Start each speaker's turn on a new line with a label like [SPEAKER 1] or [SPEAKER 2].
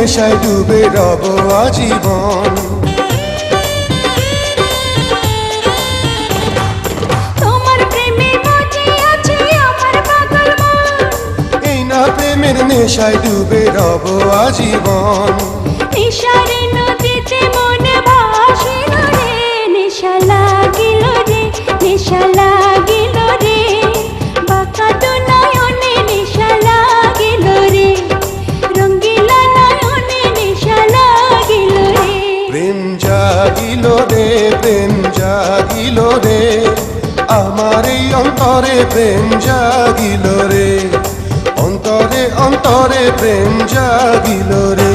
[SPEAKER 1] নেশায় ডুবে রব আজীবন।
[SPEAKER 2] তোমার প্রেমে মজে আছে আমার পাগল মন,
[SPEAKER 1] এই না প্রেমের নেশায় ডুবে রব আজীবন।
[SPEAKER 2] নেশারে নদীতে মন ভাসিল রে, নেশা লাগিল রে, নেশা লাগিল রে, বাঁকা নয়নে নেশা লাগিল রে, রঙ্গিলা নয়নে নেশা লাগিল রে।
[SPEAKER 1] প্রেম জাগিল রে, প্রেম জাগিল রে, আমার এই অন্তরে প্রেম জাগিল রে, অন্তরে অন্তরে প্রেম জাগিল রে।